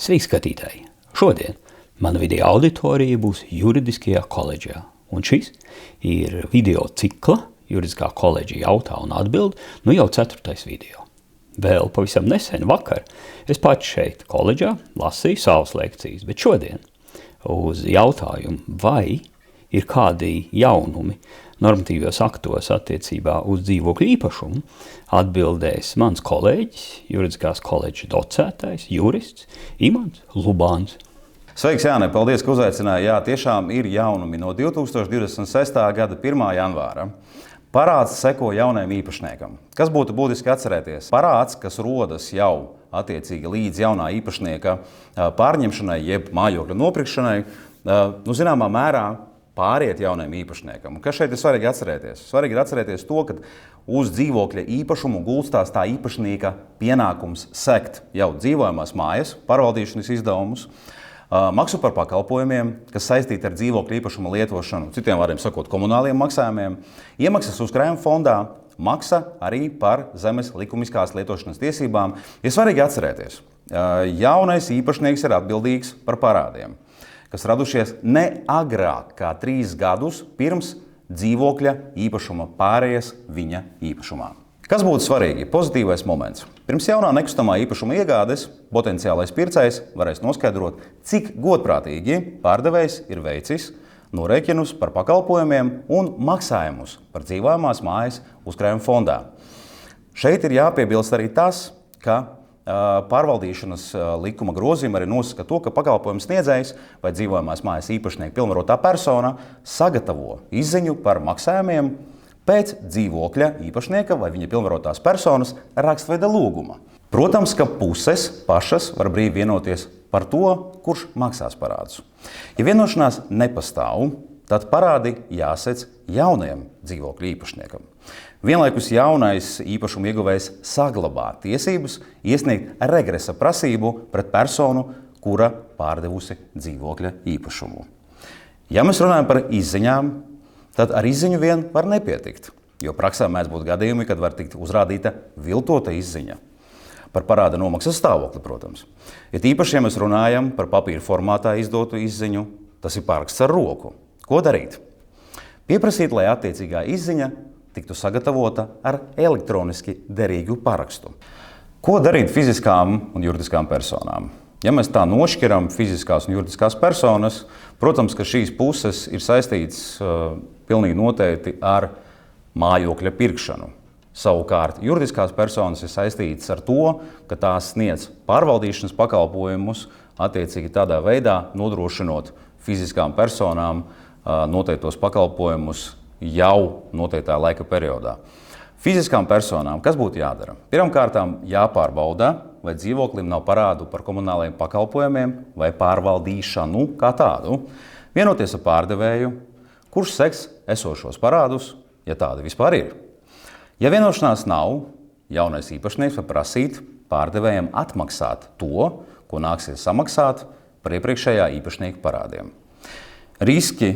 Sveiki, skatītāji! Šodien mana video auditorija būs Juridiskajā koledžā, un šis ir video cikla Juridiskā koledža jautā un atbild, jau 4. video. Vēl pavisam nesen vakar es pats šeit koledžā lasīju savas lekcijas, bet šodien uz jautājumu, vai ir kādi jaunumi normatīvos aktos attiecībā uz dzīvokļu īpašumu, atbildēs mans kolēģis, Juridiskās koledžas docētais, jurists Imants Lubāns. Sveiks, Jāni, paldies, ka uzaicināji. Jā, tiešām ir jaunumi no 2026. gada 1. janvāra. Parāds seko jaunajam īpašniekam. Kas būtu būtiski atcerēties? Parāds, kas rodas jau attiecīgi līdz jaunā īpašnieka pārņemšanai, jeb mājokļa nopirkšanai, zināmā mērā pāriet jaunajam īpašniekam. Kas šeit ir svarīgi atcerēties? Svarīgi ir atcerēties to, ka uz dzīvokļa īpašumu gulstās tā īpašnieka pienākums sekt jau dzīvojamās mājas, pārvaldīšanas izdevumus, maksu par pakalpojumiem, kas saistīti ar dzīvokļa īpašuma lietošanu, citiem vārdiem sakot, komunāliem maksājumiem, iemaksas uzkrājuma fondā, maksa arī par zemes likumiskās lietošanas tiesībām. Ir svarīgi atcerēties, jaunais īpašnieks ir atbildīgs par parādiem, kas radušies ne agrāk kā 3 gadus pirms dzīvokļa īpašuma pārējas viņa īpašumā. Kas būtu svarīgi? Pozitīvais moments. Pirms jaunā nekustamā īpašuma iegādes potenciālais pircējs varēs noskaidrot, cik godprātīgi pārdevējs ir veicis norēķinus par pakalpojumiem un maksājumus par dzīvojamās mājas uzkrājuma fondā. Šeit ir jāpiebilst arī tas, ka pārvaldīšanas likuma grozījuma arī nosaka to, ka pakalpojumu sniedzējs vai dzīvojamās mājas īpašnieka pilnvarotā persona sagatavo izziņu par maksājumiem pēc dzīvokļa īpašnieka vai viņa pilnvarotās personas rakstveida lūguma. Protams, ka puses pašas var brīvi vienoties par to, kurš maksās parādus. Ja vienošanās nepastāv, tad parādi jāsec jaunajam dzīvokļa īpašniekam. Vienlaikus jaunais īpašuma ieguvējs saglabā tiesības iesniegt regresa prasību pret personu, kura pārdevusi dzīvokļa īpašumu. Ja mēs runājam par izziņām, tad ar izziņu vien var nepietikt, jo praksē mēdz būt gadījumi, kad var tikt uzrādīta viltota izziņa. Par parāda nomaksas stāvokli, protams. Ja īpaši, ja mēs runājam par papīra formātā izdotu izziņu, tas ir paraksts ar roku. Ko darīt? Pieprasīt, lai attiecīgā izziņa tiktu sagatavota ar elektroniski derīgu parakstu. Ko darīt fiziskām un juridiskām personām? Ja mēs tā nošķiram fiziskās un juridiskās personas, protams, ka šīs puses ir saistītas pilnīgi noteikti ar mājokļa pirkšanu. Savukārt, juridiskās personas ir saistītas ar to, ka tās sniedz pārvaldīšanas pakalpojumus, attiecīgi tādā veidā nodrošinot fiziskām personām noteiktos pakalpojumus jau noteiktā laika periodā. Fiziskām personām kas būtu jādara? Pirmkārtām jāpārbauda, vai dzīvoklim nav parādu par komunālajiem pakalpojumiem vai pārvaldīšanu kā tādu. Vienoties ar pārdevēju, kurš seks esošos parādus, ja tādi vispār ir. Ja vienošanās nav, jaunais īpašnieks var prasīt pārdevējiem atmaksāt to, ko nāksies samaksāt par iepriekšējā īpašnieka parādiem. Riski,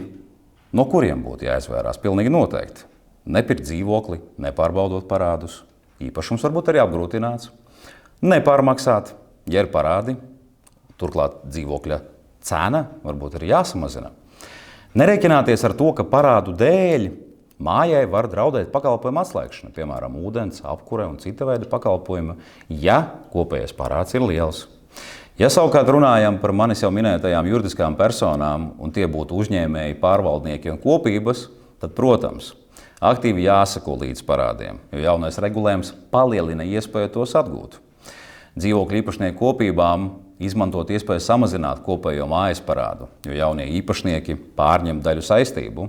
no kuriem būtu jāizvērās, pilnīgi noteikti. Nepirkt dzīvokli, nepārbaudot parādus, īpašums varbūt arī apgrūtināts. Nepārmaksāt, ja ir parādi, turklāt dzīvokļa cena varbūt arī jāsamazina. Nerēķināties ar to, ka parādu dēļ mājai var draudēt pakalpojumu atslēgšana, piemēram, ūdens, apkure un cita veida pakalpojumi, ja kopējais parāds ir liels. Ja savukārt runājam par manis jau minētajām juridiskām personām, un tie būtu uzņēmēji, pārvaldnieki un kopības, tad, protams, aktīvi jāsako līdz parādiem, jo jaunais regulējums palielina iespēju tos atgūt. Dzīvokļu īpašnieku kopībām izmantot iespēju samazināt kopējo mājas parādu, jo jaunie īpašnieki pārņem daļu saistību.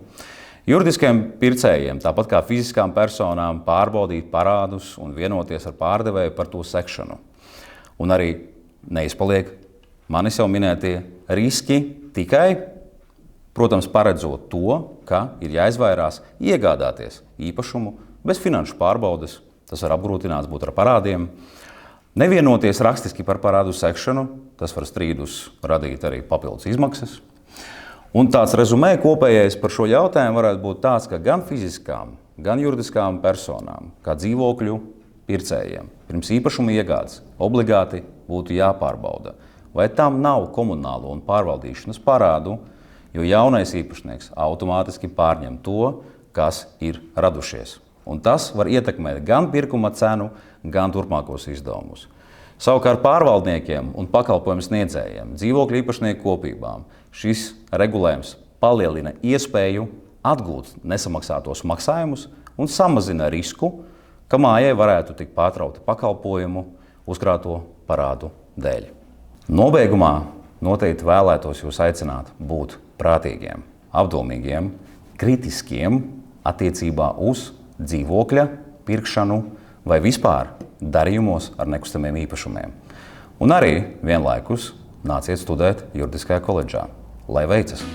Juridiskajiem pircējiem, tāpat kā fiziskām personām, pārbaudīt parādus un vienoties ar pārdevēju par to sekšanu. Un arī neizpaliek manis jau minētie riski tikai, protams, paredzot to, ka ir jāizvairās iegādāties īpašumu bez finanšu pārbaudes, tas var apgrūtināts būt ar parādiem. Nevienoties rakstiski par parādu sekšanu, tas var strīdus radīt arī papildus izmaksas. Un tāds rezumē kopējais par šo jautājumu varētu būt tāds, ka gan fiziskām, gan juridiskām personām, kā dzīvokļu pircējiem, pirms īpašuma iegādes obligāti būtu jāpārbauda, vai tam nav komunālo un pārvaldīšanas parādu, jo jaunais īpašnieks automātiski pārņem to, kas ir radušies. Un tas var ietekmēt gan pirkuma cenu, gan turpmākos izdevumus. Savukārt pārvaldniekiem un pakalpojumu sniedzējiem, dzīvokļu īpašnieku kopībām šis regulējums palielina iespēju atgūt nesamaksātos maksājumus un samazina risku, ka mājai varētu tikt pārtraukti pakalpojumu uzkrāto parādu dēļ. Nobeigumā noteikti vēlētos jūs aicināt būt prātīgiem, apdomīgiem, kritiskiem attiecībā uz dzīvokļa pirkšanu vai vispār darījumos ar nekustamiem īpašumiem. Un arī vienlaikus nāciet studēt Juridiskajā koledžā. Lai veicas!